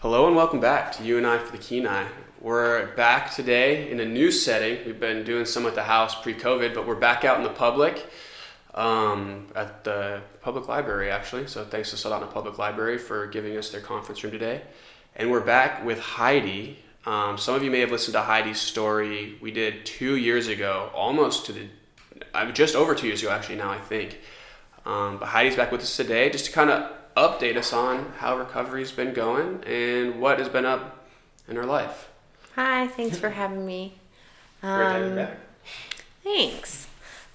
Hello and welcome back to You and I for the Kenai. We're back today in a new setting. We've been doing some at the house pre-COVID, but we're back out in the public at the public library actually. So thanks to Soldotna Public Library for giving us their conference room today. And we're back with Heidi. Some of you may have listened to Heidi's story we did 2 years ago, just over 2 years ago actually now I think. But Heidi's back with us today just to kind of update us on how recovery's been going and what has been up in her life. Hi, thanks for having me. Great to have you back. Thanks.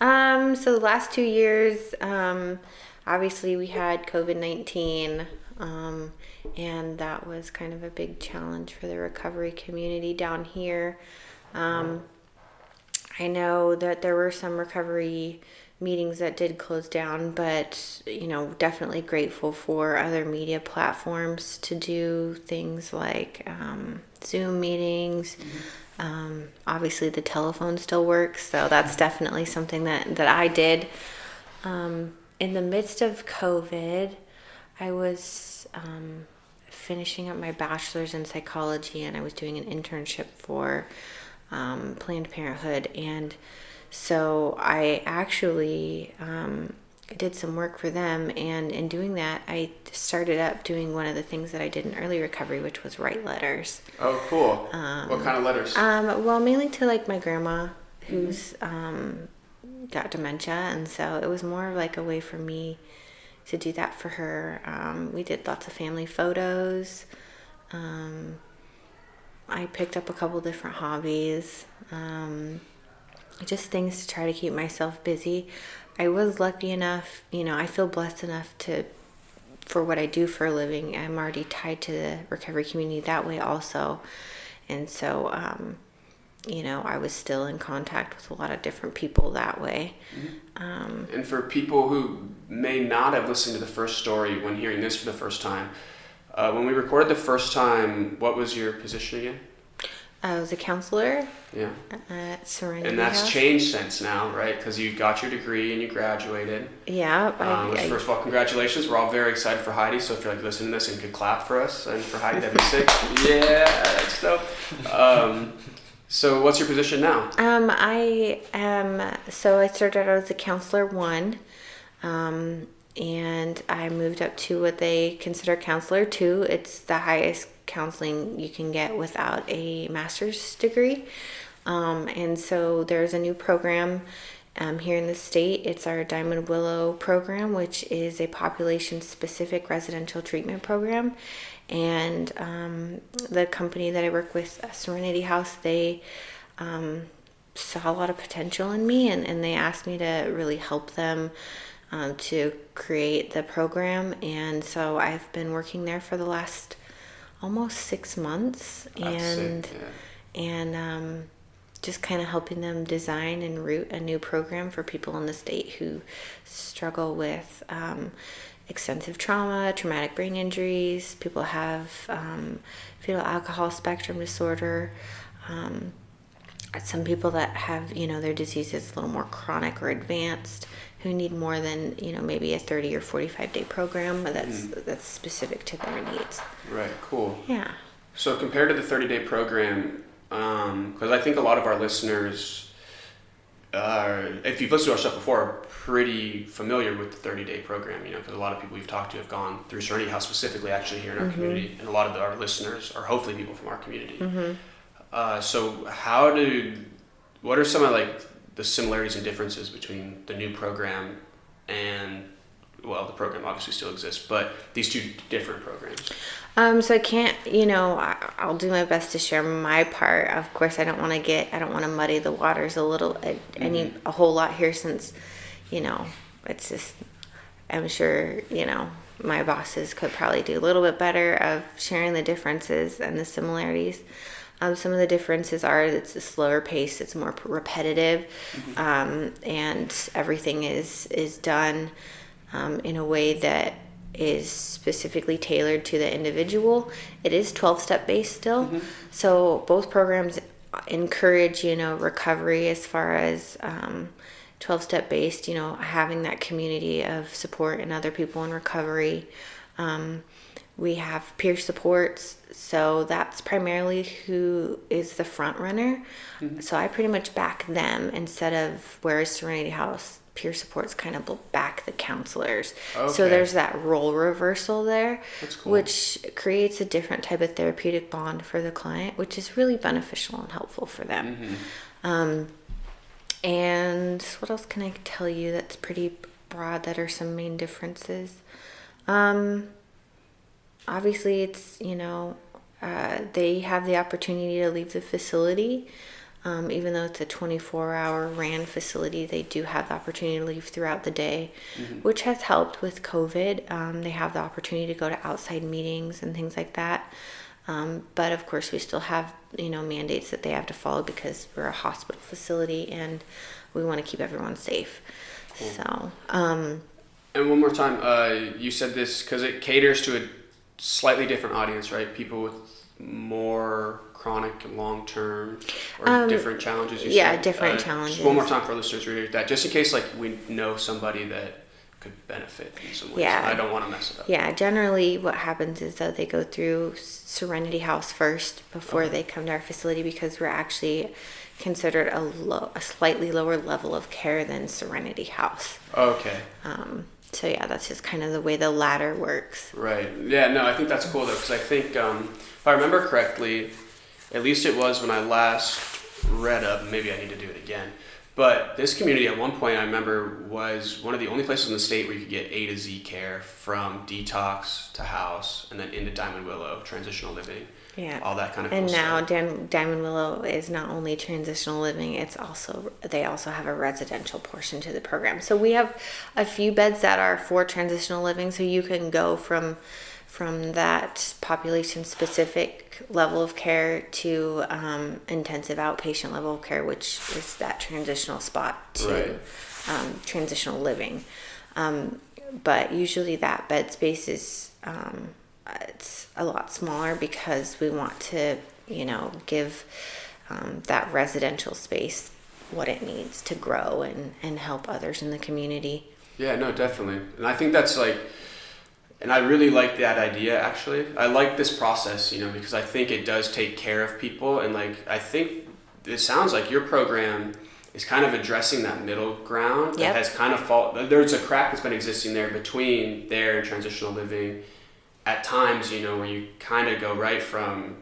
So the last 2 years, obviously we had COVID-19, and that was kind of a big challenge for the recovery community down here. I know that there were some recovery meetings that did close down, but definitely grateful for other media platforms to do things like Zoom meetings. Obviously the telephone still works, so that's definitely something that I did. In the midst of COVID, I was finishing up my bachelor's in psychology, and I was doing an internship for Planned Parenthood, and so I actually did some work for them, and in doing that, I started up doing one of the things that I did in early recovery, which was write letters. Oh, cool. What kind of letters? Well, mainly to like my grandma, who's got dementia, and so it was more like a way for me to do that for her. We did lots of family photos. I picked up a couple different hobbies. Just things to try to keep myself busy. I was lucky enough, I feel blessed enough for what I do for a living. I'm already tied to the recovery community that way also. And so, I was still in contact with a lot of different people that way. And for people who may not have listened to the first story when hearing this for the first time, when we recorded the first time, what was your position again? I was a counselor. Yeah. At Serenity And that's House. changed since now, right? Because you got your degree and you graduated. Yeah. First of all, congratulations. We're all very excited for Heidi. So if you're listening to this and could clap for us and for Heidi, that'd be sick. Yeah, that's dope. So what's your position now? So I started out as a counselor 1. And I moved up to what they consider counselor 2. It's the highest counseling you can get without a master's degree. And so there's a new program here in the state. It's our Diamond Willow program, which is a population-specific residential treatment program. And the company that I work with, Serenity House, they saw a lot of potential in me, and they asked me to really help them to create the program. And so I've been working there for the last almost 6 months, and just kind of helping them design and root a new program for people in the state who struggle with extensive trauma, traumatic brain injuries. People have fetal alcohol spectrum disorder. Some people that have, their disease is a little more chronic or advanced, who need more than, maybe a 30 or 45 day program that's specific to their needs. Right, cool. Yeah. So compared to the 30-day program, because I think a lot of our listeners, if you've listened to our stuff before, are pretty familiar with the 30-day program, because a lot of people we've talked to have gone through Serenity House specifically actually here in our community, and a lot of our listeners are hopefully people from our community. So what are some of the similarities and differences between the new program and, well, the program obviously still exists, but these two different programs? So I can't, I'll do my best to share my part. Of course, I don't want to muddy the waters a whole lot here, since, it's just, I'm sure, my bosses could probably do a little bit better of sharing the differences and the similarities. Some of the differences are it's a slower pace, it's more repetitive, and everything is done in a way that is specifically tailored to the individual. It is 12-step based still. So both programs encourage, recovery as far as 12-step based, having that community of support and other people in recovery. We have peer supports, so that's primarily who is the front runner. So I pretty much back them instead of, whereas Serenity House peer supports kind of back the counselors. Okay. So there's that role reversal there, That's cool. which creates a different type of therapeutic bond for the client, which is really beneficial and helpful for them. And what else can I tell you that's pretty broad that are some main differences? Obviously, it's, they have the opportunity to leave the facility. Even though it's a 24-hour ran facility, they do have the opportunity to leave throughout the day, which has helped with COVID. They have the opportunity to go to outside meetings and things like that. But of course, we still have, mandates that they have to follow because we're a hospital facility and we want to keep everyone safe. Cool. So, and one more time, you said this because it caters to a slightly different audience, right? People with more chronic and long-term or different challenges. Yeah, different challenges. Just one more time for listeners to read that, just in case we know somebody that could benefit in some ways. Yeah. I don't want to mess it up. Yeah, generally what happens is that they go through Serenity House first before they come to our facility, because we're actually considered a slightly lower level of care than Serenity House. Okay. So yeah, that's just kind of the way the ladder works. Right. Yeah, no, I think that's cool though, because I think, if I remember correctly, at least it was when I last read up, maybe I need to do it again, but this community at one point I remember was one of the only places in the state where you could get A to Z care, from detox to house and then into Diamond Willow, transitional living. Yeah, all that kind of and cool now stuff. Diamond Willow is not only transitional living, they also have a residential portion to the program. So we have a few beds that are for transitional living, so you can go from that population specific level of care to intensive outpatient level of care, which is that transitional spot to transitional living. But usually that bed space is it's a lot smaller because we want to, give that residential space what it needs to grow and help others in the community. Yeah, no, definitely. And I think that's and I really like that idea, actually. I like this process, because I think it does take care of people. And I think it sounds like your program is kind of addressing that middle ground that has kind of there's a crack that's been existing there between there and transitional living at times, where you kind of go right from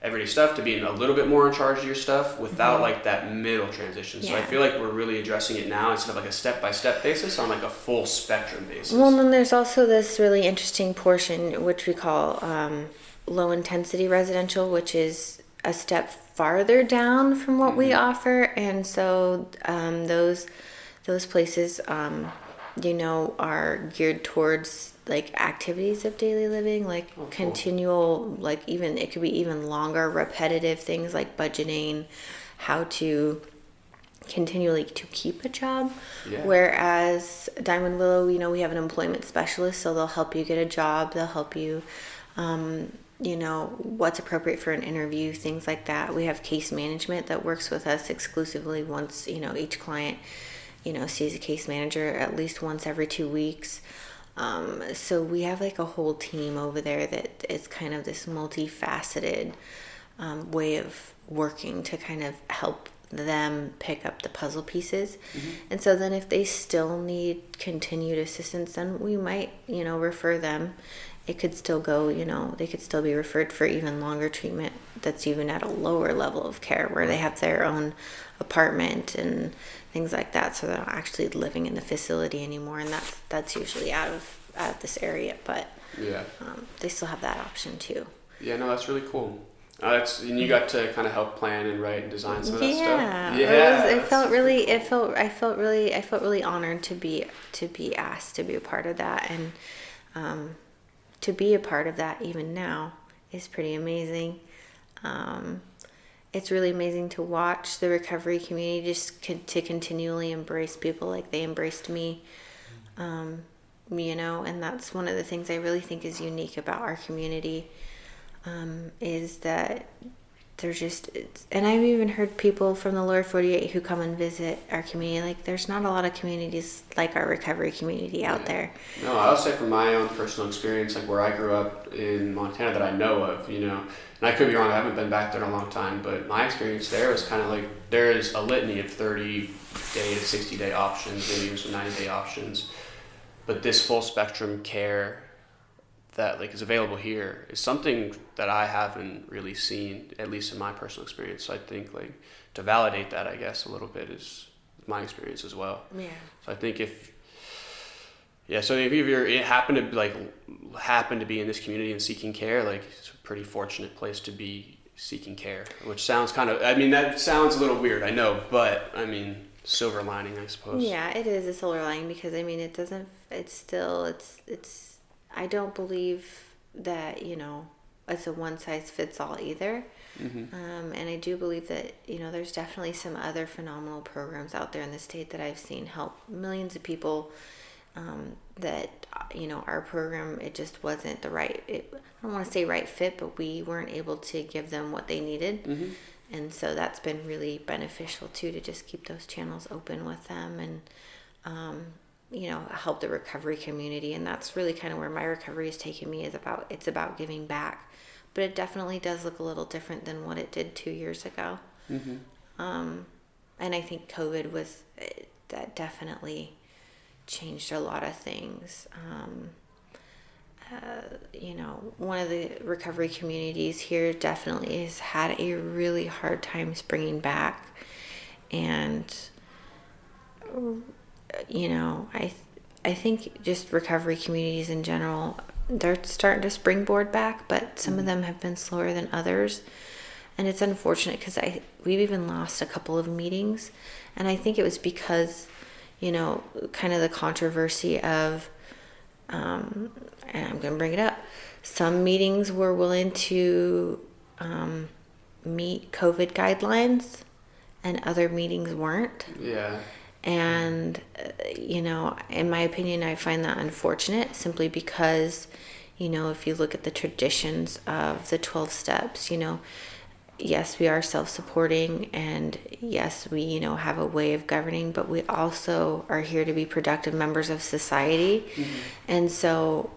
everyday stuff to being a little bit more in charge of your stuff without that middle transition. So I feel like we're really addressing it now instead of a step-by-step basis on a full spectrum basis. Well, then there's also this really interesting portion which we call low intensity residential, which is a step farther down from what we offer. And so those places are geared towards activities of daily living, continual, even it could be even longer repetitive things like budgeting, how to continually to keep a job. Whereas Diamond Willow, we have an employment specialist, so they'll help you get a job, they'll help you what's appropriate for an interview, things like that. We have case management that works with us exclusively once, each client sees a case manager at least once every 2 weeks. So we have a whole team over there that is kind of this multifaceted way of working to kind of help them pick up the puzzle pieces. And so then if they still need continued assistance, then we might, refer them. It could still go, they could still be referred for even longer treatment that's even at a lower level of care where they have their own apartment and things like that, so they're not actually living in the facility anymore, and that's usually out of this area, but they still have that option too. Yeah, no, that's really cool. And you got to kind of help plan and write and design some of that stuff. I felt really honored to be asked to be a part of that, and to be a part of that even now is pretty amazing. It's really amazing to watch the recovery community just to continually embrace people like they embraced me, and that's one of the things I really think is unique about our community, is that they're just, and I've even heard people from the Lower 48 who come and visit our community. Like, there's not a lot of communities like our recovery community out there. No, I'll say from my own personal experience, like where I grew up in Montana that I know of, and I could be wrong, I haven't been back there in a long time, but my experience there was kind of like, there is a litany of 30-day to 60-day options, maybe even some 90-day options, but this full spectrum care that like is available here is something that I haven't really seen, at least in my personal experience. So I think like to validate that, I guess, a little bit is my experience as well. Yeah. So I think if you're happen to be in this community and seeking care, like it's a pretty fortunate place to be seeking care, which sounds that sounds a little weird, I know, but I mean, silver lining, I suppose. Yeah, it is a silver lining because I don't believe that, it's a one size fits all either. Mm-hmm. And I do believe that, there's definitely some other phenomenal programs out there in the state that I've seen help millions of people, that, our program, it just wasn't I don't want to say right fit, but we weren't able to give them what they needed. Mm-hmm. And so that's been really beneficial too, to just keep those channels open with them and, help the recovery community. And that's really kind of where my recovery has taken me, it's about giving back. But it definitely does look a little different than what it did 2 years ago. Mm-hmm. And I think COVID that definitely changed a lot of things. One of the recovery communities here definitely has had a really hard time springing back. And, I think just recovery communities in general, they're starting to springboard back, but some of them have been slower than others. And it's unfortunate because we've even lost a couple of meetings. And I think it was because, kind of the controversy of, and I'm going to bring it up, some meetings were willing to meet COVID guidelines and other meetings weren't. Yeah. And, in my opinion, I find that unfortunate simply because, if you look at the traditions of the 12 steps, yes, we are self-supporting and yes, we, have a way of governing, but we also are here to be productive members of society. Mm-hmm. And so,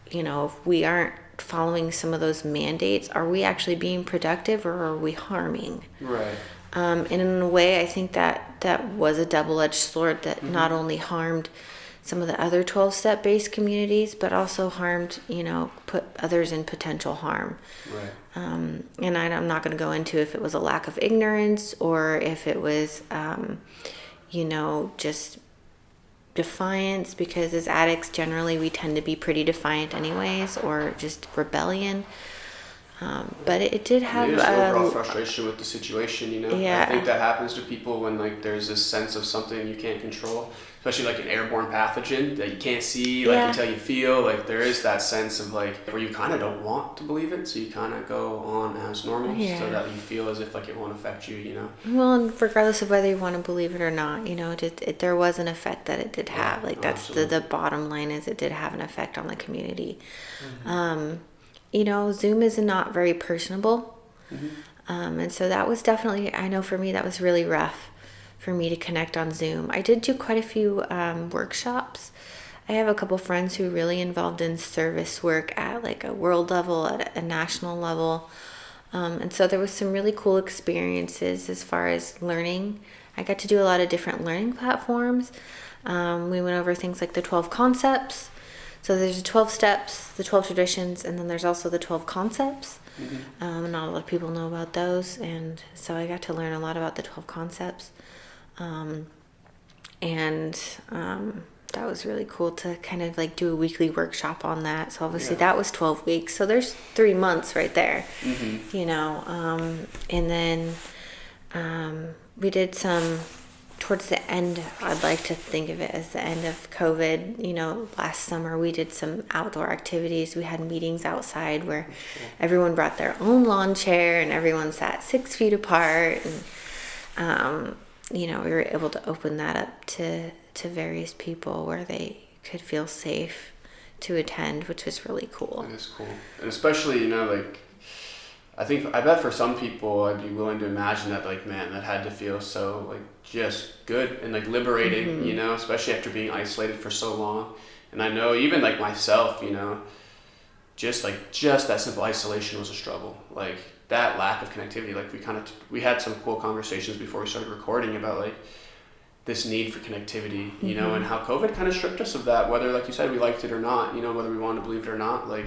if we aren't following some of those mandates, are we actually being productive or are we harming? Right. And in a way, I think that was a double-edged sword that Mm-hmm. not only harmed some of the other 12-step based communities, but also harmed, put others in potential harm. Right. And I'm not going to go into if it was a lack of ignorance or if it was, just defiance, because as addicts, generally, we tend to be pretty defiant anyways, or just rebellion. But it did have Maybe just overall frustration with the situation, Yeah. I think that happens to people when there's this sense of something you can't control, especially an airborne pathogen that you can't see until you feel. There is that sense of where you kind of don't want to believe it, so you kind of go on as normal so that you feel as if it won't affect you. Well, and regardless of whether you want to believe it or not, there was an effect that it did have. That's the bottom line, is it did have an effect on the community. Mm-hmm. Zoom is not very personable. Mm-hmm. And so that was definitely, I know for me, that was really rough for me to connect on Zoom. I did do quite a few workshops. I have a couple friends who are really involved in service work at a world level, at a national level. And so there was some really cool experiences as far as learning. I got to do a lot of different learning platforms. We went over things like the 12 concepts. So there's the 12 steps, the 12 traditions, and then there's also the 12 concepts. Mm-hmm. Not a lot of people know about those, and so I got to learn a lot about the 12 concepts. That was really cool to kind of do a weekly workshop on that. So obviously that was 12 weeks. So there's 3 months right there, mm-hmm. And then we did some... Towards the end, I'd like to think of it as the end of COVID. Last summer we did some outdoor activities. We had meetings outside where everyone brought their own lawn chair and everyone sat 6 feet apart. And, we were able to open that up to various people where they could feel safe to attend, which was really cool. It is cool. And especially, I bet for some people, I'd be willing to imagine that, like, man, that had to feel so, like, just good and, like, liberating, you know, especially after being isolated for so long. And I know even, like, myself, you know, just that simple isolation was a struggle. Like, that lack of connectivity, like, we had some cool conversations before we started recording about, like, this need for connectivity, you know, and how COVID kind of stripped us of that, whether, like you said, we liked it or not, you know, whether we wanted to believe it or not, like,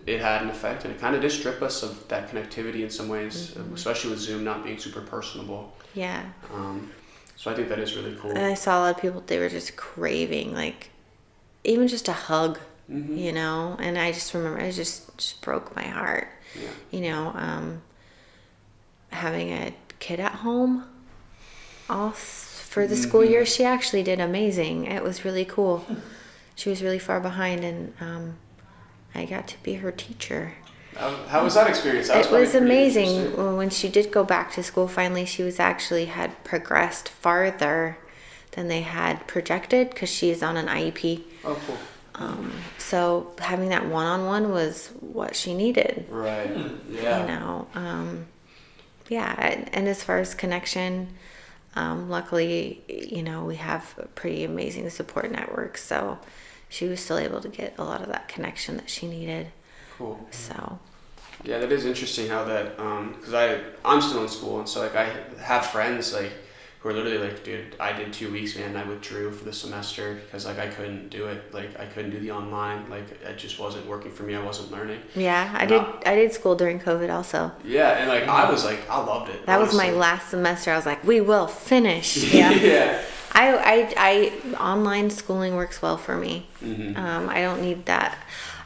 it had an effect, and it kind of did strip us of that connectivity in some ways, especially with Zoom not being super personable. Yeah. So I think that is really cool. And I saw a lot of people, they were just craving, like, even just a hug, you know, and I just remember, it just broke my heart, you know, having a kid at home all for the school year. She actually did amazing. It was really cool. She was really far behind, and I got to be her teacher. How was that experience? It was amazing. When she did go back to school, finally, she was actually had progressed farther than they had projected, because she is on an IEP. Oh, cool. So having that one-on-one was what she needed. Right. Yeah. You know, yeah. And as far as connection, luckily, you know, we have a pretty amazing support network. So she was still able to get a lot of that connection that she needed. Cool. So. Yeah, that is interesting how that, because I'm still in school, and so, like, I have friends, like, who are literally like, dude, I did 2 weeks, man, and I withdrew for the semester because, like, I couldn't do it. Like, I couldn't do the online. Like, it just wasn't working for me. I wasn't learning. Yeah, I did school during COVID also. Yeah, and, like, I was like, I loved it. That honestly. was my last semester. I was like, we will finish. Yeah. Yeah. I online schooling works well for me. I don't need that.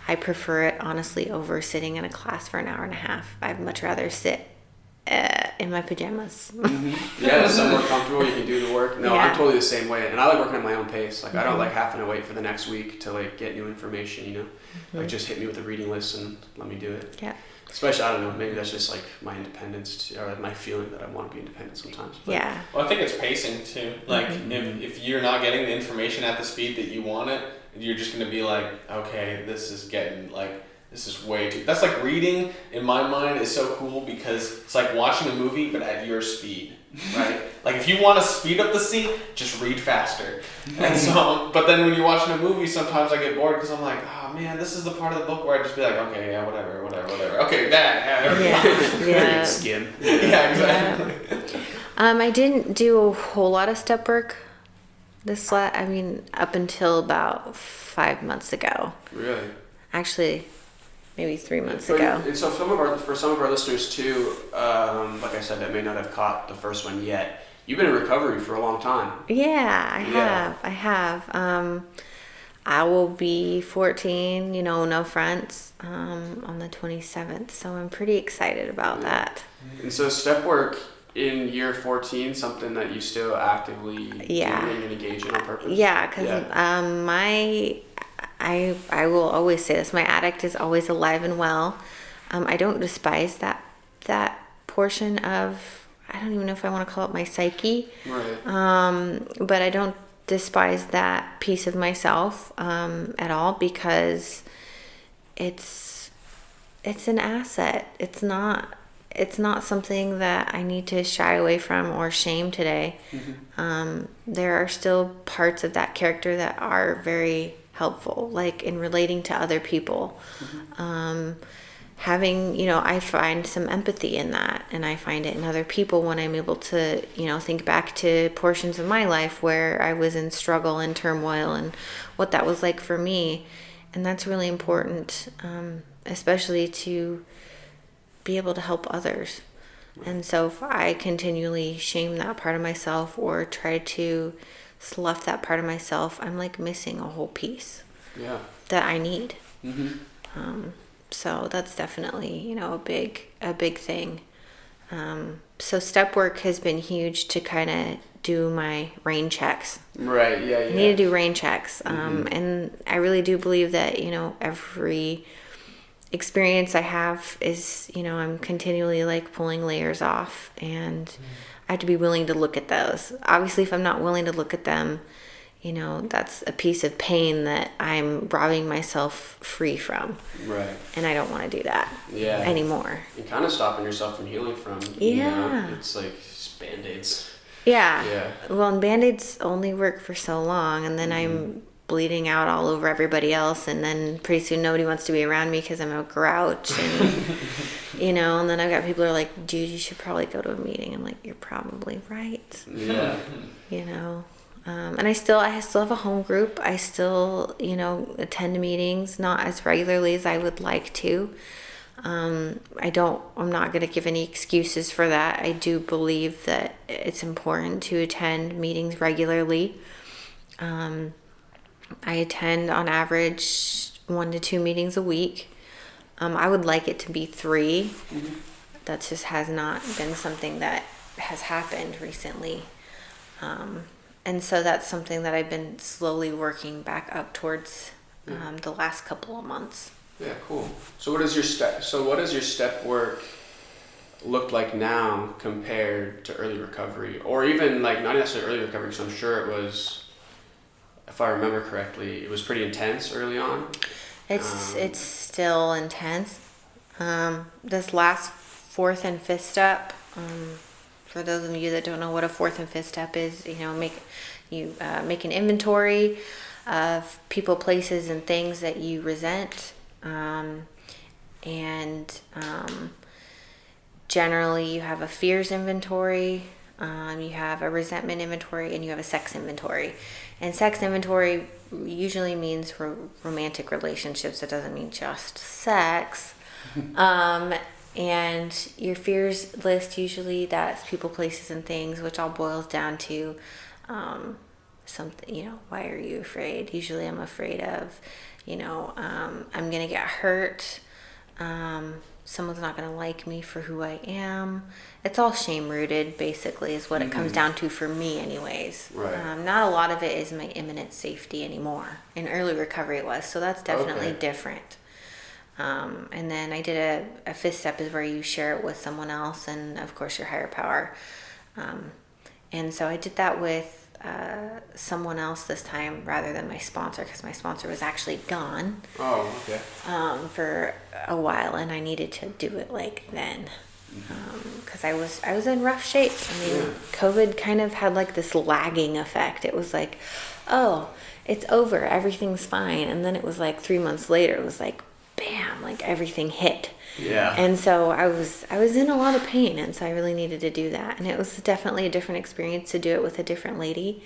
I prefer it, honestly, over sitting in a class for an hour and a half. I'd much rather sit in my pajamas. Yeah, it's somewhere comfortable. You can do the work. No, I'm totally the same way, and I like working at my own pace. Like, I don't like having to wait for the next week to, like, get new information. You know, like, just hit me with a reading list and let me do it. Yeah. Especially, I don't know, maybe that's just, like, my independence, or my feeling that I want to be independent sometimes. But. Yeah. Well, I think it's pacing too. Like, if you're not getting the information at the speed that you want it, you're just going to be like, okay, this is way too... That's like reading, in my mind, is so cool because it's like watching a movie, but at your speed, right? Like, if you want to speed up the scene, just read faster. And so, but then when you're watching a movie, sometimes I get bored because I'm like, oh man, this is the part of the book where I just be like, okay, yeah, whatever. Okay, that. Yeah. Skim. Yeah, exactly. I didn't do a whole lot of step work up until about 5 months ago. Really? Actually, maybe 3 months ago. And so for some of our listeners too, like I said, that may not have caught the first one yet, you've been in recovery for a long time. Yeah, I have. I will be 14, no fronts, on the 27th. So I'm pretty excited about that. And so step work in year 14, something that you still actively doing and engage in on purpose? Yeah, because I will always say this, my addict is always alive and well. I don't despise that portion of, I don't even know if I want to call it my psyche. Right. But I don't despise that piece of myself at all, because it's an asset. It's not something that I need to shy away from or shame today. There are still parts of that character that are very helpful, like in relating to other people. Having, I find some empathy in that, and I find it in other people when I'm able to, think back to portions of my life where I was in struggle and turmoil and what that was like for me. And that's really important, especially to be able to help others. And so if I continually shame that part of myself or try to slough that part of myself, I'm like missing a whole piece that I need. So that's definitely, a big thing. So step work has been huge to kind of do my rain checks. Right. Yeah. I need to do rain checks. And I really do believe that, every experience I have is, I'm continually like pulling layers off, and I have to be willing to look at those. Obviously, if I'm not willing to look at them, that's a piece of pain that I'm robbing myself free from. Right. And I don't want to do that anymore. And kind of stopping yourself from healing from, it's like just Band-Aids. Yeah. Well, and Band-Aids only work for so long, and then I'm bleeding out all over everybody else, and then pretty soon nobody wants to be around me because I'm a grouch, and and then I've got people who are like, dude, you should probably go to a meeting. I'm like, you're probably right. Yeah. And I still have a home group. I still, attend meetings, not as regularly as I would like to. I'm not going to give any excuses for that. I do believe that it's important to attend meetings regularly. I attend on average 1 to 2 meetings a week. I would like it to be 3. Mm-hmm. That just has not been something that has happened recently. And so that's something that I've been slowly working back up towards the last couple of months. Yeah, cool. So what does your step work look like now compared to early recovery? Or even like not necessarily early recovery, because I'm sure it was, if I remember correctly, it was pretty intense early on. It's still intense. This last 4th and 5th step, for those of you that don't know what a 4th and 5th step is, make an inventory of people, places, and things that you resent. Generally you have a fears inventory, you have a resentment inventory, and you have a sex inventory. And sex inventory usually means romantic relationships. It doesn't mean just sex. And your fears list, usually that's people, places, and things, which all boils down to something, why are you afraid? Usually I'm afraid of, I'm going to get hurt. Someone's not going to like me for who I am. It's all shame rooted, basically, is what it comes down to for me anyways. Right. Not a lot of it is my imminent safety anymore. In early recovery it was, so that's definitely different. And then I did a 5th step is where you share it with someone else and of course your higher power. And so I did that with someone else this time rather than my sponsor, because my sponsor was actually gone. Oh, okay. For a while, and I needed to do it like then, because I was in rough shape. I mean, COVID kind of had like this lagging effect. It was like, oh, it's over, everything's fine, and then it was like 3 months later, it was like, bam, like everything hit. Yeah. And so I was in a lot of pain, and so I really needed to do that. And it was definitely a different experience to do it with a different lady.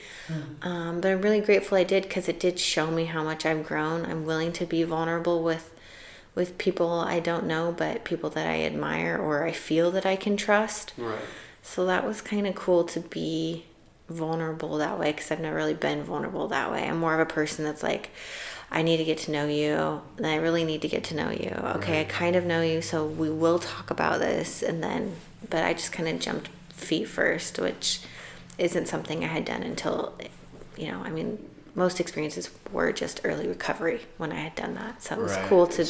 But I'm really grateful I did, because it did show me how much I've grown. I'm willing to be vulnerable with people I don't know, but people that I admire or I feel that I can trust. Right. So that was kind of cool to be vulnerable that way, because I've never really been vulnerable that way. I'm more of a person that's like, I need to get to know you, and I really need to get to know you. Okay, I kind of know you, so we will talk about this, but I just kind of jumped feet first, which isn't something I had done until, most experiences were just early recovery when I had done that. So it was cool to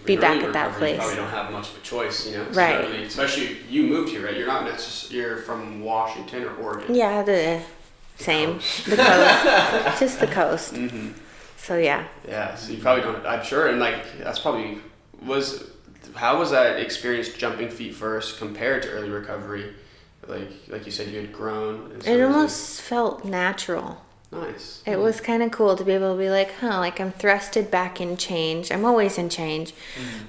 be back at that place. You probably don't have much of a choice, Right. Especially you moved here, right? You're not you're from Washington or Oregon. Yeah, the same. The coast. Just the coast. Mm-hmm. So yeah. Yeah, so you probably don't, I'm sure, and that's probably, how was that experience jumping feet first compared to early recovery? Like you said, you had grown. And so it almost felt natural. Nice. It was kind of cool to be able to be like, like I'm thrusted back in change. I'm always in change,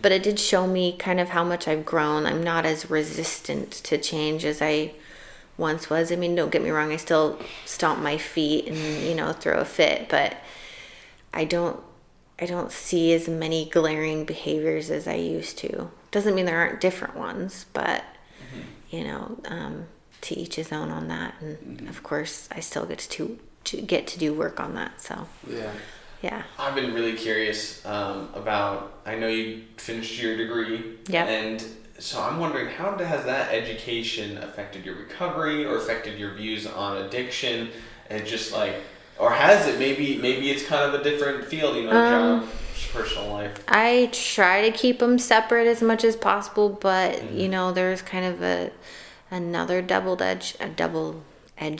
but it did show me kind of how much I've grown. I'm not as resistant to change as I once was. I mean, don't get me wrong, I still stomp my feet and, throw a fit, but I don't see as many glaring behaviors as I used to. Doesn't mean there aren't different ones, but to each his own on that. And of course, I still get to do work on that. So yeah. I've been really curious about. I know you finished your degree. Yep. And so I'm wondering, how has that education affected your recovery or affected your views on addiction, and just like. Or has it? Maybe it's kind of a different field, job, personal life. I try to keep them separate as much as possible, but there's kind of another double-edged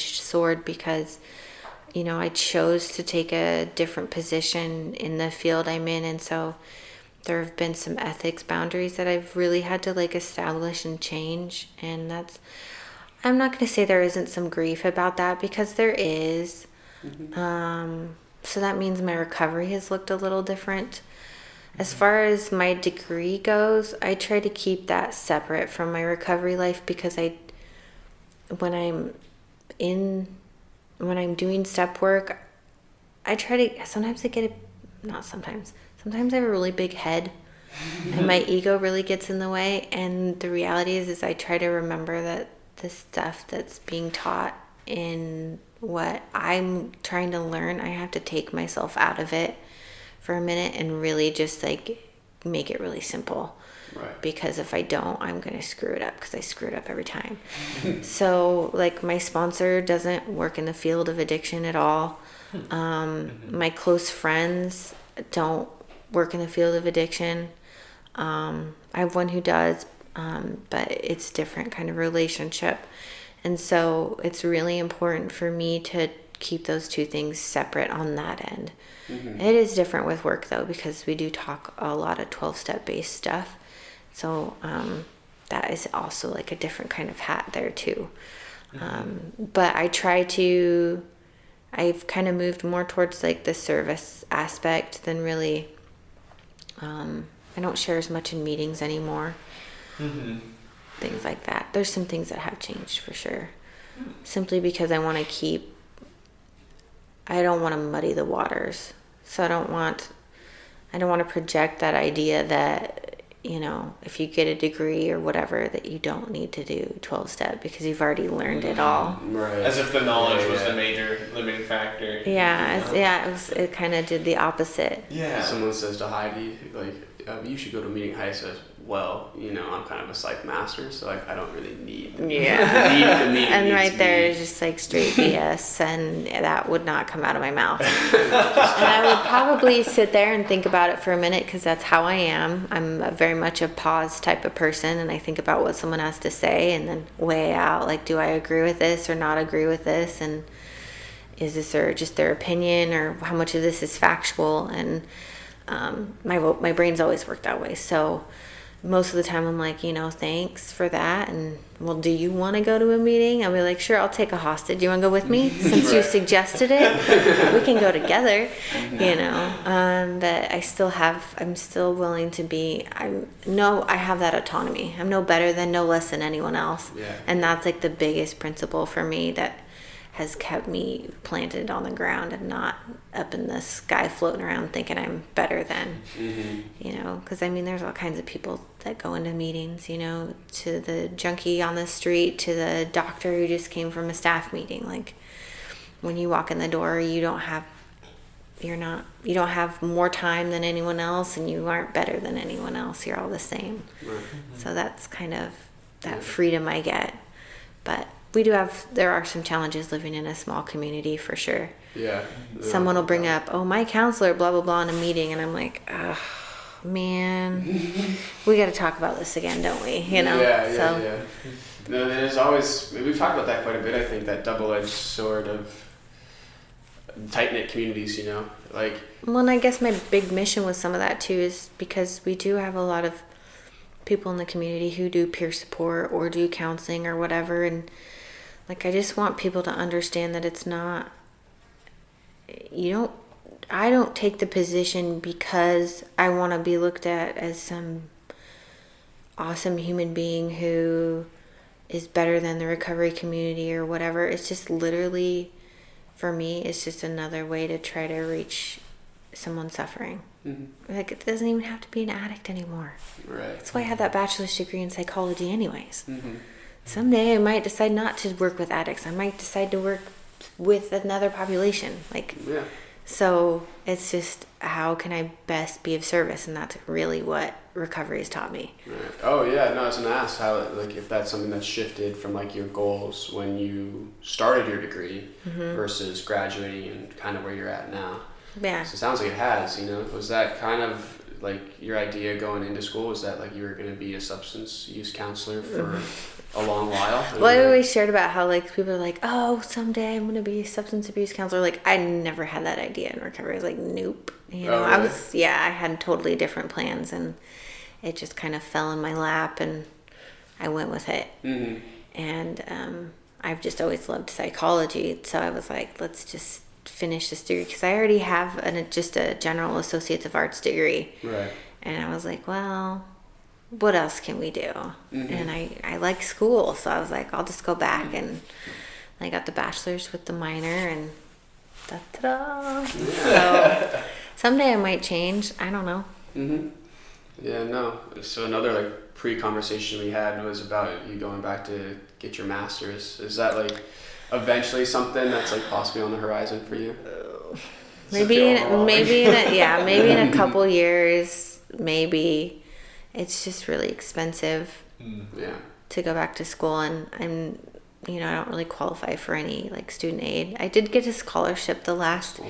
sword, because I chose to take a different position in the field I'm in. And so there have been some ethics boundaries that I've really had to like establish and change. And I'm not going to say there isn't some grief about that, because there is. So that means my recovery has looked a little different. As far as my degree goes, I try to keep that separate from my recovery life, because when I'm doing step work, sometimes I have a really big head and my ego really gets in the way. And the reality is I try to remember that the stuff that's being taught in what I'm trying to learn, I have to take myself out of it for a minute and really just like make it really simple. Right. Because if I don't, I'm going to screw it up, because I screw it up every time. So like my sponsor doesn't work in the field of addiction at all. My close friends don't work in the field of addiction. I have one who does, but it's different kind of relationship. And so it's really important for me to keep those two things separate on that end. It is different with work though, because we do talk a lot of 12-step based stuff. So that is also like a different kind of hat there too. But I've kind of moved more towards like the service aspect than really, I don't share as much in meetings anymore. Things like that. There's some things that have changed for sure. Simply because I don't want to muddy the waters. So I don't want to project that idea that, if you get a degree or whatever, that you don't need to do 12-step because you've already learned it all. Right. As if the knowledge was the major limiting factor. It kind of did the opposite. Yeah. Someone says to Heidi, like, you should go to a meeting. Heidi says, well, I'm kind of a psych master, so like I don't really need the meeting. The meeting And needs right there me. is just like straight BS, and that would not come out of my mouth. And I would probably sit there and think about it for a minute, because that's how I am. I'm very much a pause type of person, and I think about what someone has to say and then weigh out, like, do I agree with this or not agree with this, and is this just their opinion, or how much of this is factual? And my brain's always worked that way. So most of the time I'm like, thanks for that. And well, do you want to go to a meeting? I'll be like, sure, I'll take a hostage. You want to go with me? Since you suggested it, we can go together, but I'm still willing to be, I have that autonomy. I'm no better than, no less than anyone else. Yeah. And that's like the biggest principle for me that has kept me planted on the ground and not up in the sky floating around thinking I'm better than, because there's all kinds of people that go into meetings, to the junkie on the street, to the doctor who just came from a staff meeting. Like, when you walk in the door, you don't have more time than anyone else, and you aren't better than anyone else. You're all the same. Right. So that's kind of that freedom I get. But there are some challenges living in a small community for sure. Yeah. Someone will bring up, my counselor, blah, blah, blah, in a meeting. And I'm like, oh, man, we got to talk about this again, don't we? Yeah. No, there's always, we've talked about that quite a bit, I think, that double-edged sword of tight-knit communities, like. Well, and I guess my big mission with some of that too is because we do have a lot of people in the community who do peer support or do counseling or whatever. And like, I just want people to understand that it's not, I don't take the position because I want to be looked at as some awesome human being who is better than the recovery community or whatever. It's just literally, for me, it's just another way to try to reach someone suffering. Like, it doesn't even have to be an addict anymore. Right. That's why I have that bachelor's degree in psychology anyways. Someday I might decide not to work with addicts. I might decide to work with another population. So it's just, how can I best be of service? And that's really what recovery has taught me. Right. Oh yeah, no, I was gonna ask how, if that's something that's shifted from your goals when you started your degree versus graduating and kind of where you're at now. Yeah. So it sounds like it has, Was that kind of like your idea going into school was that like you were going to be a substance use counselor for a long while? Well, I always shared about how like people are like, oh, someday I'm going to be a substance abuse counselor. Like I never had that idea in recovery. I was like, nope. You know, Oh, really? I had totally different plans, and it just kind of fell in my lap, and I went with it. Mm-hmm. And I've just always loved psychology, so I was like, let's just finish this degree, because I already have just a general associates of arts degree. Right. And I was like, well, what else can we do? Mm-hmm. And I like school, so I was like, I'll just go back, and I got the bachelor's with the minor, and da-da-da. So someday I might change. I don't know. Mm-hmm. Yeah, no. So another like pre-conversation we had was about you going back to get your master's. Is that like eventually something that's like possibly on the horizon for you? Maybe in a couple years, maybe. It's just really expensive Yeah. to go back to school, and I don't really qualify for any like student aid. I did get a scholarship the last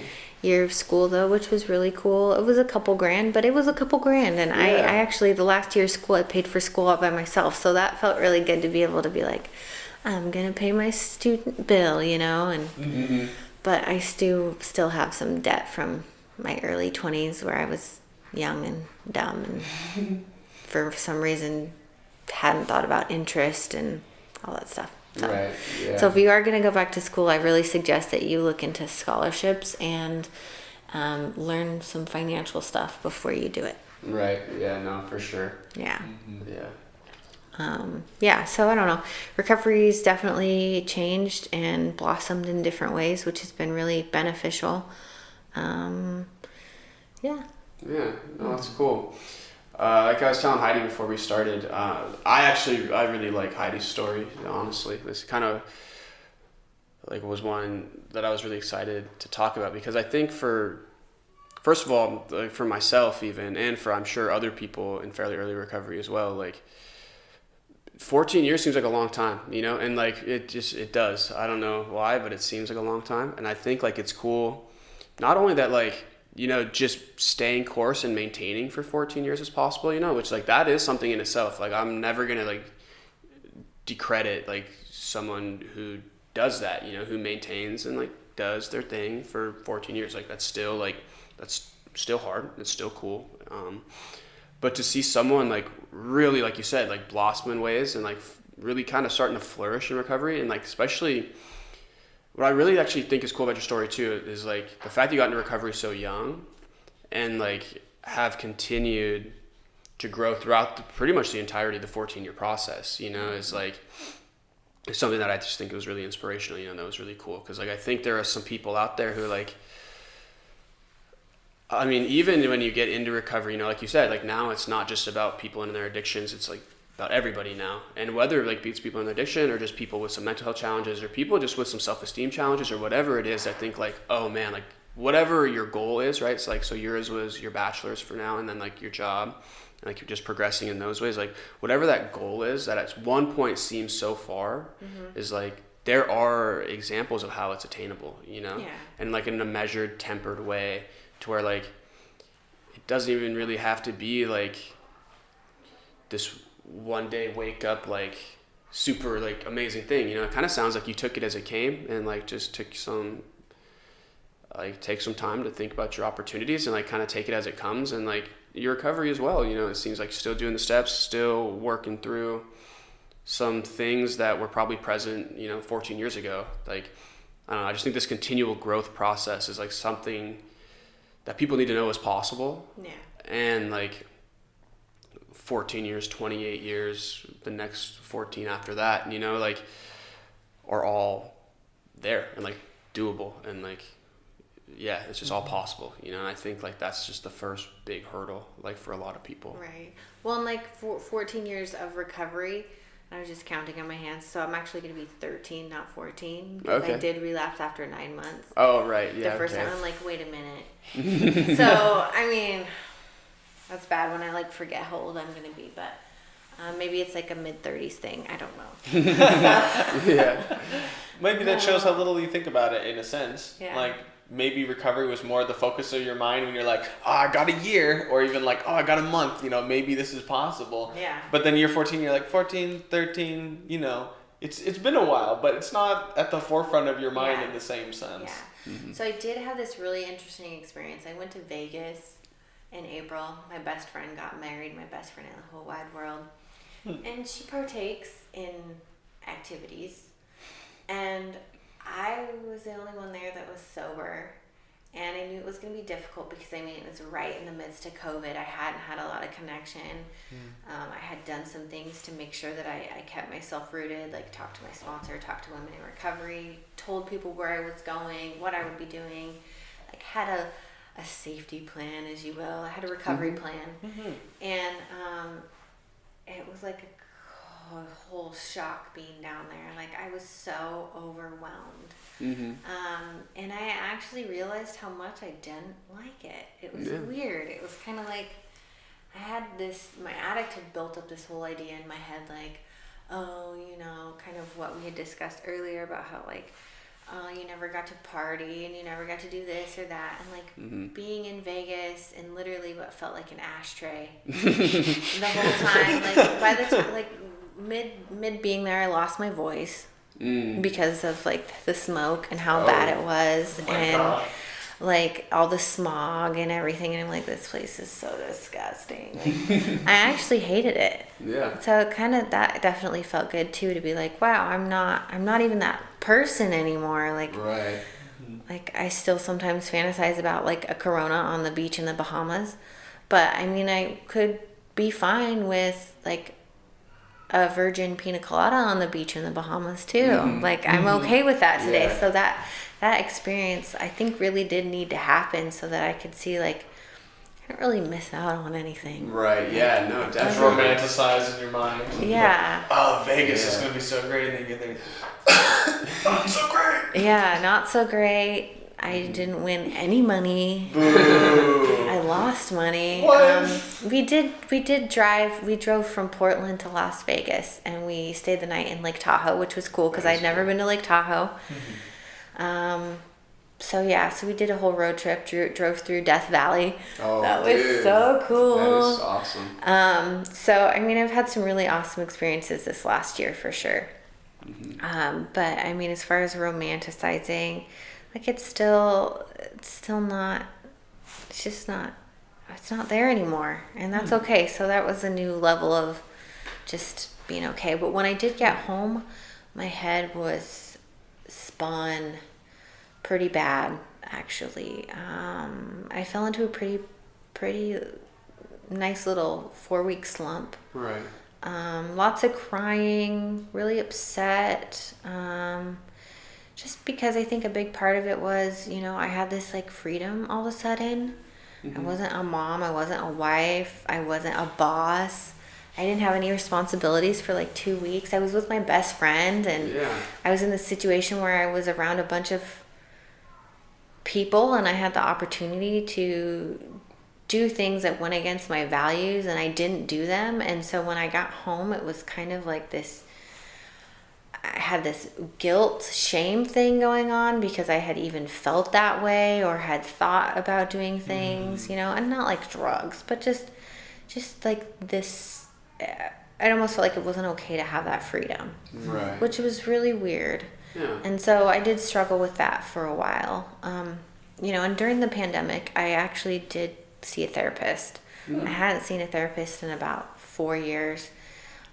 year of school though, which was really cool. It was a couple grand, but it was a couple grand, and I actually the last year of school I paid for school all by myself, so that felt really good to be able to be like, I'm gonna pay my student bill, and but I still have some debt from my early 20s where I was young and dumb and for some reason hadn't thought about interest and all that stuff. So, Right. Yeah. so if you are going to go back to school, I really suggest that you look into scholarships and learn some financial stuff before you do it. Right. Yeah. No, for sure. Yeah. Yeah. So I don't know. Recovery's definitely changed and blossomed in different ways, which has been really beneficial. Yeah. Yeah. No, that's cool. Like I was telling Heidi before we started, I really like Heidi's story, honestly. This kind of like was one that I was really excited to talk about, because I think first of all, like for myself even, and for I'm sure other people in fairly early recovery as well, like 14 years seems like a long time, and like it does. I don't know why, but it seems like a long time. And I think like it's cool, not only that like, just staying course and maintaining for 14 years as possible, which like that is something in itself. Like I'm never going to like decredit like someone who does that, who maintains and like does their thing for 14 years. Like that's still hard. It's still cool. But to see someone like really, like you said, like blossom in ways and like really kind of starting to flourish in recovery, and like especially what I really actually think is cool about your story too is like the fact that you got into recovery so young and like have continued to grow throughout pretty much the entirety of the 14-year process, is like, it's something that I just think was really inspirational, that was really cool. Cause like, I think there are some people out there who like, I mean, even when you get into recovery, like you said, like now it's not just about people in their addictions. It's like about everybody now, and whether like it's people in their addiction or just people with some mental health challenges or people just with some self-esteem challenges or whatever it is. I think like, oh man, like whatever your goal is, right? It's like, so yours was your bachelor's for now, and then like your job, and like you're just progressing in those ways. Like whatever that goal is that at one point seems so far, is like there are examples of how it's attainable, and like in a measured, tempered way, to where like it doesn't even really have to be like this one day wake up like super like amazing thing. It kind of sounds like you took it as it came and like just take some time to think about your opportunities and like kind of take it as it comes, and like your recovery as well. It seems like still doing the steps, still working through some things that were probably present 14 years ago. Like I don't know, I just think this continual growth process is like something that people need to know is possible. Yeah. And like 14 years, 28 years, the next 14 after that, like are all there and like doable, and like, yeah, it's just all possible, and I think like that's just the first big hurdle, like for a lot of people. Right. Well, and like 14 years of recovery, I was just counting on my hands, so I'm actually going to be 13, not 14, because I did relapse after 9 months. Oh, right. Yeah. The first time, I'm like, wait a minute. So, I mean, that's bad when I like forget how old I'm going to be, but maybe it's like a mid-30s thing. I don't know. Yeah. Maybe that shows how little you think about it in a sense. Yeah. Like, maybe recovery was more the focus of your mind when you're like, oh, I got a year, or even like, oh, I got a month, maybe this is possible. Yeah. But then year 14, you're like 14, 13, it's been a while, but it's not at the forefront of your mind in the same sense. Yeah. So I did have this really interesting experience. I went to Vegas in April. My best friend got married, my best friend in the whole wide world. And she partakes in activities. And I was the only one there that was sober. And I knew it was going to be difficult because, it was right in the midst of COVID. I hadn't had a lot of connection. I had done some things to make sure that I kept myself rooted, like talked to my sponsor, talked to women in recovery, told people where I was going, what I would be doing, like had a safety plan, as you will. I had a recovery plan. And it was like a whole shock being down there. Like, I was so overwhelmed. And I actually realized how much I didn't like it. It was weird. It was kind of like I had my addict had built up this whole idea in my head, like, oh, kind of what we had discussed earlier about how, like, you never got to party and you never got to do this or that. And, like, being in Vegas and literally what felt like an ashtray the whole time. Like, by the time, like, mid being there, I lost my voice. Because of like the smoke and how bad it was, and God. like all the smog and everything, and I'm like, this place is so disgusting. Like, I actually hated it. Yeah. So that definitely felt good too, to be like, wow, I'm not even that person anymore. Like, Right. like I still sometimes fantasize about like a Corona on the beach in the Bahamas, but I could be fine with like a virgin pina colada on the beach in the Bahamas too. Like, I'm okay with that today. Yeah. So that experience, I think, really did need to happen so that I could see, like, I don't really miss out on anything. Right. Yeah. No. Just Definitely. romanticize in your mind. Yeah. Like, oh, Vegas is gonna be so great, and then you get there. Oh, so great. Yeah, not so great. I didn't win any money. Boo. I lost money. What? We did drive. We drove from Portland to Las Vegas, and we stayed the night in Lake Tahoe, which was cool because I'd never been to Lake Tahoe. So we did a whole road trip. Drove through Death Valley. Oh, that was dude. so cool. That is awesome. So I've had some really awesome experiences this last year for sure. But as far as romanticizing, like, it's still not, it's not there anymore. And that's okay. So that was a new level of just being okay. But when I did get home, my head was spun pretty bad, actually. I fell into a pretty nice little 4-week slump. Right. Lots of crying, really upset. Just because I think a big part of it was, I had this like freedom all of a sudden. I wasn't a mom. I wasn't a wife. I wasn't a boss. I didn't have any responsibilities for like 2 weeks. I was with my best friend, and I was in this situation where I was around a bunch of people, and I had the opportunity to do things that went against my values, and I didn't do them. And so when I got home, it was kind of like this, I had this guilt, shame thing going on because I had even felt that way or had thought about doing things, and not like drugs, but just like this, I almost felt like it wasn't okay to have that freedom, Right. which was really weird. Yeah. And so I did struggle with that for a while. And during the pandemic, I actually did see a therapist. I hadn't seen a therapist in about 4 years.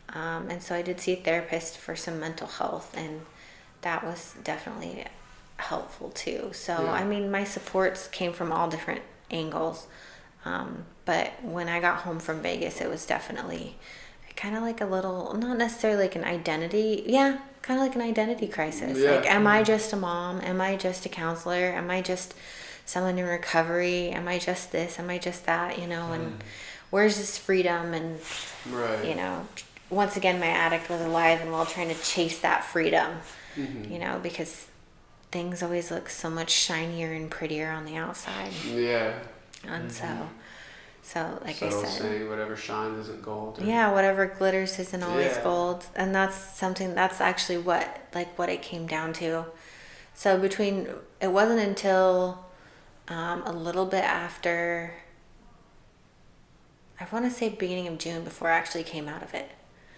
And so I did see a therapist for some mental health, and that was definitely helpful too. So, my supports came from all different angles. But when I got home from Vegas, it was definitely kind of like a little, not necessarily like an identity. Yeah, kind of like an identity crisis. Yeah. Like, am I just a mom? Am I just a counselor? Am I just someone in recovery? Am I just this? Am I just that? And where's this freedom? And, Right. Once again, my addict was alive and while trying to chase that freedom, because things always look so much shinier and prettier on the outside. Yeah. And so like Subtle I said, saying, whatever shines isn't gold. yeah, whatever glitters isn't always Yeah. gold. And that's actually what it came down to. So it wasn't until a little bit after, I want to say beginning of June, before I actually came out of it.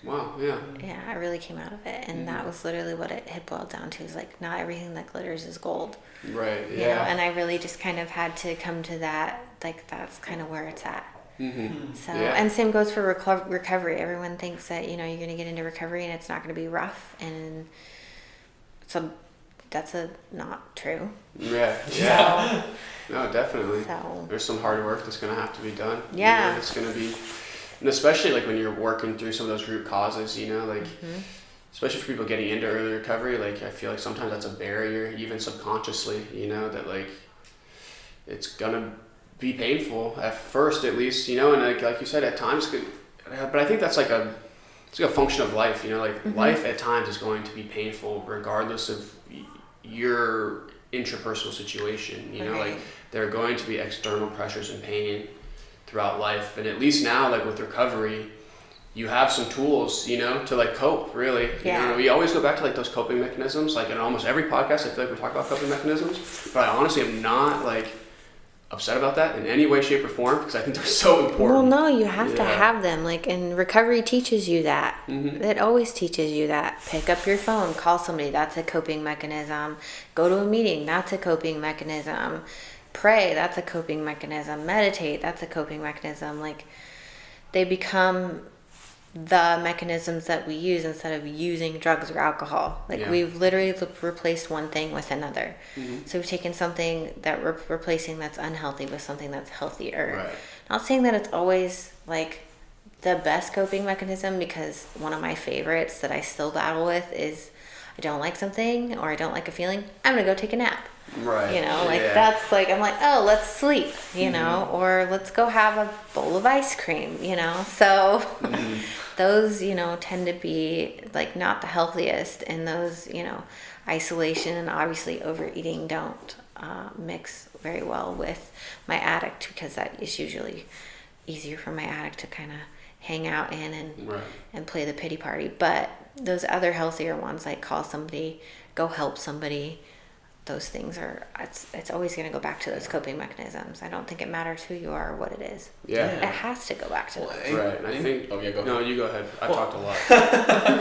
Wow, yeah. Yeah, I really came out of it. And that was literally what it had boiled down to, is like, not everything that glitters is gold. Right, You know? And I really just kind of had to come to that, like, that's kind of where it's at. So, and same goes for recovery. Everyone thinks that, you know, you're going to get into recovery and it's not going to be rough. And so that's not true. Yeah. So, No, definitely. So. There's some hard work that's going to have to be done. Yeah. You know, it's going to be, and especially like when you're working through some of those root causes, you know, like, especially for people getting into early recovery, like, I feel like sometimes that's a barrier, even subconsciously, you know, that like, it's going to be painful at first, at least, you know, and like you said, at times but I think that's like it's like a function of life, you know, like life at times is going to be painful regardless of your intrapersonal situation, you know, like there are going to be external pressures and pain throughout life. And at least now, like with recovery, you have some tools, you know, to like cope, really. Yeah. You know, we always go back to like those coping mechanisms, like in almost every podcast, I feel like we talk about coping mechanisms, but I honestly am not like upset about that in any way, shape, or form, because I think they're so important. Well, no, you have to have them. Like, and recovery teaches you that. It always teaches you that. Pick up your phone, call somebody. That's a coping mechanism. Go to a meeting. That's a coping mechanism. Pray. That's a coping mechanism. Meditate. That's a coping mechanism. Like, they become the mechanisms that we use instead of using drugs or alcohol. Like, we've literally replaced one thing with another. So we've taken something that we're replacing that's unhealthy with something that's healthier. Right. Not saying that it's always like the best coping mechanism, because one of my favorites that I still battle with is, I don't like something or I don't like a feeling, I'm gonna go take a nap. Right. You know, like that's like, I'm like, oh, let's sleep, you know, or let's go have a bowl of ice cream, you know. So those, you know, tend to be like not the healthiest, and those, you know, isolation and obviously overeating don't mix very well with my addict, because that is usually easier for my addict to kind of hang out in and play the pity party. But those other healthier ones, like call somebody, go help somebody, those things are, it's always going to go back to those coping mechanisms. I don't think it matters who you are or what it is. Yeah. It has to go back to that. Right. And I think, go ahead. No, you go ahead. I've talked a lot.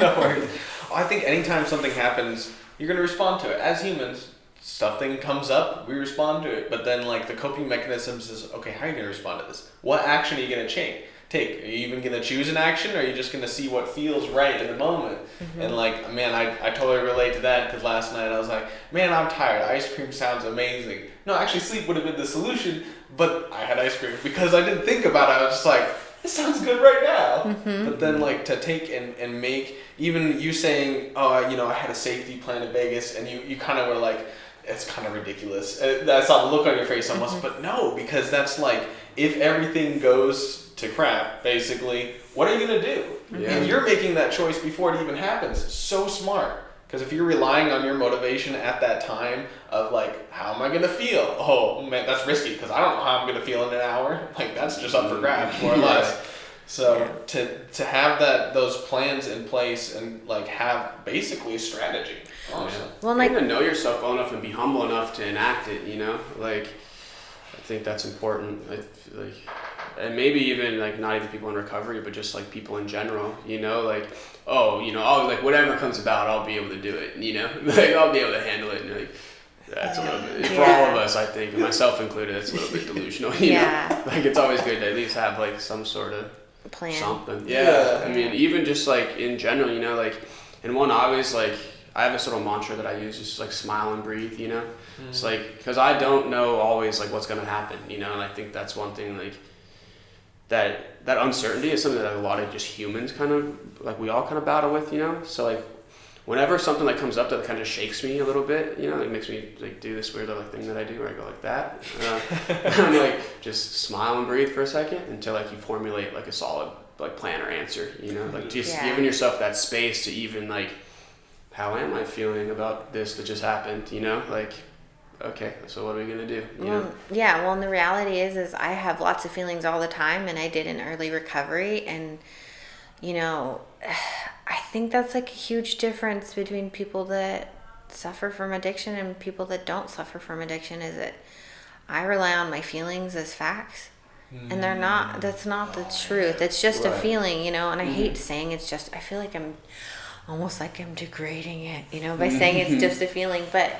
No worries. I think anytime something happens, you're going to respond to it. As humans, something comes up, we respond to it. But then, like, the coping mechanisms is, okay, how are you going to respond to this? What action are you going to take? Are you even going to choose an action, or are you just going to see what feels right in the moment? And, like, man, I totally relate to that, because last night I was like, man, I'm tired. Ice cream sounds amazing. No, actually, sleep would have been the solution, but I had ice cream because I didn't think about it. I was just like, this sounds good right now. But then, like, to take and make, even you saying, oh, you know, I had a safety plan in Vegas, and you kind of were like, it's kind of ridiculous. I saw the look on your face almost, but no, because that's like, if everything goes to crap, basically, what are you going to do? And you're making that choice before it even happens. So smart. Because if you're relying on your motivation at that time of like, how am I going to feel? Oh, man, that's risky, because I don't know how I'm going to feel in an hour. Like, that's just up for grabs, more or less. So to have those plans in place and like have basically a strategy. Honestly. Well, like, to know yourself well enough and be humble enough to enact it, you know, like, I think that's important. And maybe even like not even people in recovery, but just like people in general, you know, like, oh, you know, I'll, like, whatever comes about, I'll be able to do it, you know, like, I'll be able to handle it. And like, that's a little bit, for all of us, I think, and myself included, it's a little bit delusional, you know, like, it's always good to at least have like some sort of plan. Something. Yeah. I mean, even just like in general, you know, like, and one obvious, like, I have this little mantra that I use, just like smile and breathe, you know? It's like, because I don't know always like what's going to happen, you know? And I think that's one thing, like, that uncertainty is something that a lot of just humans kind of, like, we all kind of battle with, you know? So like, whenever something like comes up that kind of shakes me a little bit, you know, it makes me like do this weird like thing that I do where I go like that. I'm like, just smile and breathe for a second until like you formulate like a solid like plan or answer, you know, like just giving yourself that space to even like, how am I feeling about this that just happened, you know, like, okay, so what are we going to do? You know? Yeah, well, and the reality is I have lots of feelings all the time, and I did an early recovery, and, you know, I think that's like a huge difference between people that suffer from addiction and people that don't suffer from addiction is that I rely on my feelings as facts. And they're not, that's not the truth. It's just a feeling, and I hate saying it's just, I feel like I'm almost like I'm degrading it, by saying it's just a feeling, but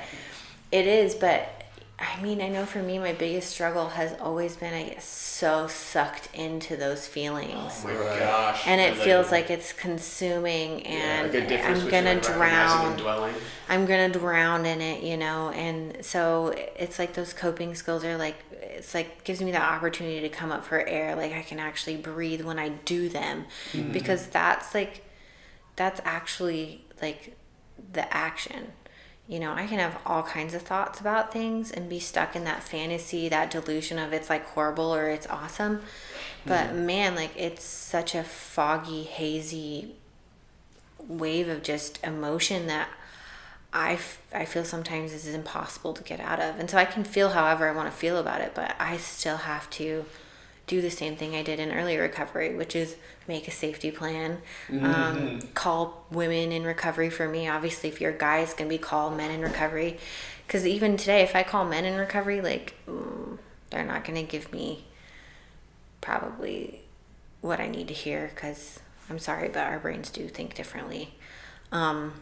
it is. But I mean, I know for me, my biggest struggle has always been, I get so sucked into those feelings. Oh my gosh. And it feels like it's consuming, and I'm gonna drown. I'm gonna drown in it, and so it's like those coping skills are like, it's like gives me the opportunity to come up for air. Like I can actually breathe when I do them, because that's actually like the action. I can have all kinds of thoughts about things and be stuck in that fantasy, that delusion of it's like horrible or it's awesome. But man, like it's such a foggy, hazy wave of just emotion that I feel sometimes is impossible to get out of. And so I can feel however I want to feel about it, but I still have to do the same thing I did in early recovery, which is make a safety plan, call women in recovery. For me, obviously, if you're a guy, it's going to be call men in recovery. Because even today, if I call men in recovery, like, they're not going to give me probably what I need to hear, because I'm sorry, but our brains do think differently, on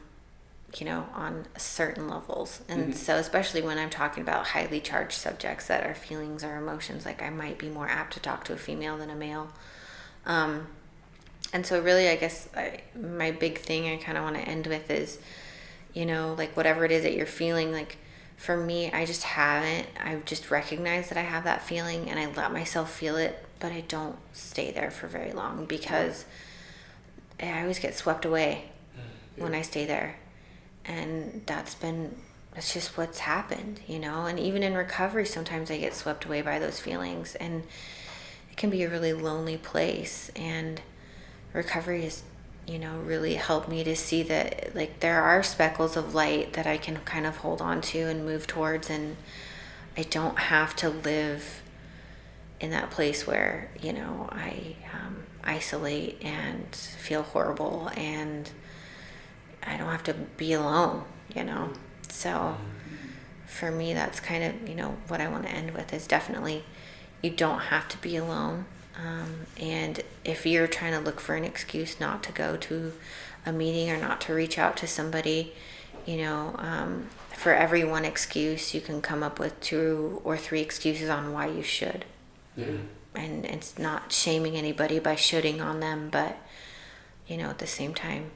certain levels. And so especially when I'm talking about highly charged subjects that are feelings or emotions, like I might be more apt to talk to a female than a male. And so really, I guess my big thing I kind of want to end with is, like whatever it is that you're feeling, like for me, I've just recognized that I have that feeling and I let myself feel it, but I don't stay there for very long because I always get swept away when I stay there. And that's just what's happened, and even in recovery, sometimes I get swept away by those feelings, and it can be a really lonely place. And recovery has, really helped me to see that like there are speckles of light that I can kind of hold on to and move towards, and I don't have to live in that place where, I isolate and feel horrible, and I don't have to be alone, So for me, that's kind of, what I want to end with is definitely you don't have to be alone. And if you're trying to look for an excuse not to go to a meeting or not to reach out to somebody, for every one excuse, you can come up with 2 or 3 excuses on why you should. Yeah. And it's not shaming anybody by shoulding on them, but, at the same time,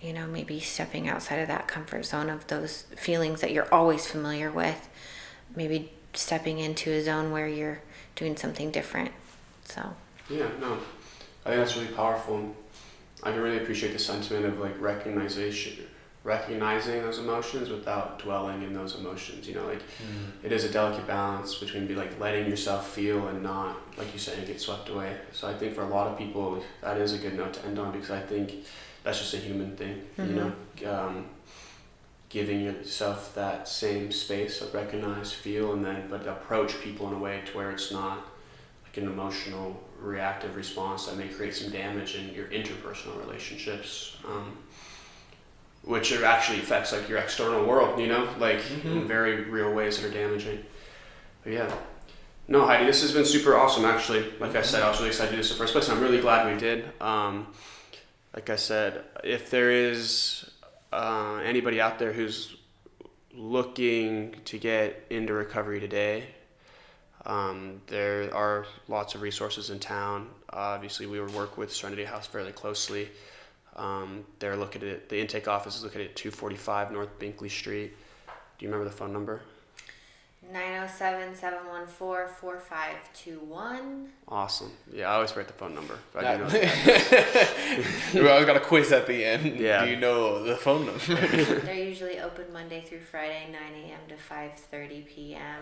maybe stepping outside of that comfort zone of those feelings that you're always familiar with, maybe stepping into a zone where you're doing something different. So yeah, no, I think that's really powerful. I can really appreciate the sentiment of like recognizing those emotions without dwelling in those emotions. It is a delicate balance between letting yourself feel and not, like you said, get swept away. So I think for a lot of people that is a good note to end on, because I think that's just a human thing, giving yourself that same space of recognize, feel, and then but approach people in a way to where it's not like an emotional reactive response that may create some damage in your interpersonal relationships, which actually affects like your external world, in very real ways that are damaging. But yeah. No, Heidi, this has been super awesome, actually. Like I said, I was really excited to do this in the first place, and I'm really glad we did. Like I said, if there is anybody out there who's looking to get into recovery today, there are lots of resources in town. Obviously, we work with Serenity House fairly closely. They're located at, the intake office is located at 245 North Binkley Street. Do you remember the phone number? 907-714-4521. Awesome. Yeah, I always forget the phone number. But I do know We always got a quiz at the end. Yeah. Do you know the phone number? They're usually open Monday through Friday, 9 a.m. to 5:30 p.m.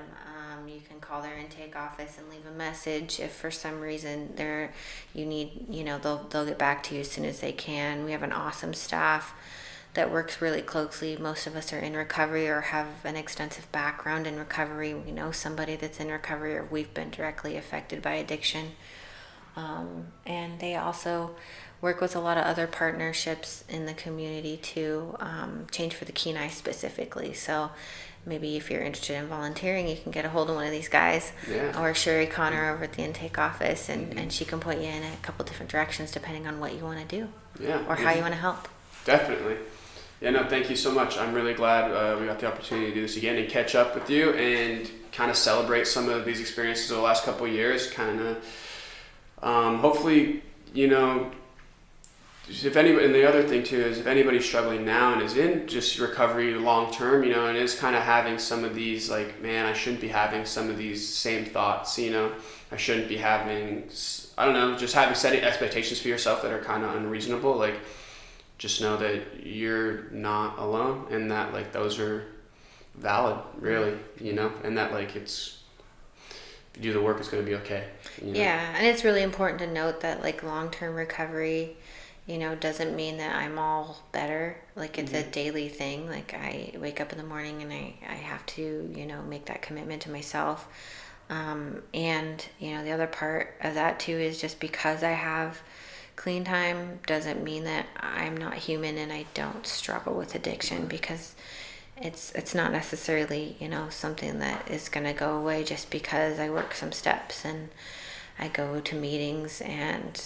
You can call their intake office and leave a message. If for some reason they'll get back to you as soon as they can. We have an awesome staff that works really closely. Most of us are in recovery or have an extensive background in recovery. We know somebody that's in recovery or we've been directly affected by addiction. And they also work with a lot of other partnerships in the community to change for the Kenai specifically. So maybe if you're interested in volunteering, you can get a hold of one of these guys, or Sherry Connor over at the intake office, and she can point you in a couple different directions depending on what you want to do, or how you want to help. Definitely. Yeah, no, thank you so much. I'm really glad we got the opportunity to do this again and catch up with you and kind of celebrate some of these experiences of the last couple of years. Kind of, hopefully, you know, if anybody, and the other thing too is if anybody's struggling now and is in just recovery long term, you know, and is kind of having some of these like, man, I shouldn't be having some of these same thoughts, you know, I shouldn't be having, I don't know, just setting expectations for yourself that are kind of unreasonable. Like, just know that you're not alone and that like those are valid, really, you know, and that like it's, if you do the work, it's going to be okay. You know? Yeah, and it's really important to note that like long-term recovery, you know, doesn't mean that I'm all better. Like it's a daily thing. Like I wake up in the morning and I have to, you know, make that commitment to myself. And, you know, the other part of that too is just because I have clean time doesn't mean that I'm not human and I don't struggle with addiction, because it's not necessarily, you know, something that is going to go away just because I work some steps and I go to meetings and,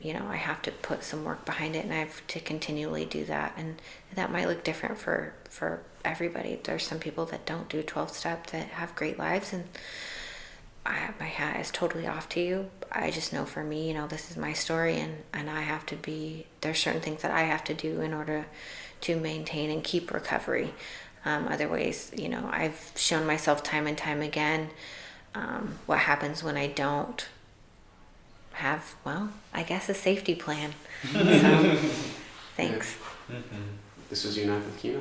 you know, I have to put some work behind it and I have to continually do that. And that might look different for everybody. There's some people that don't do 12 step that have great lives, and my hat is totally off to you. I just know for me, you know, this is my story, and I have to be, there's certain things that I have to do in order to maintain and keep recovery. Otherwise, you know, I've shown myself time and time again what happens when I don't have, well, I guess a safety plan. So, thanks. This is Unite with Kenai.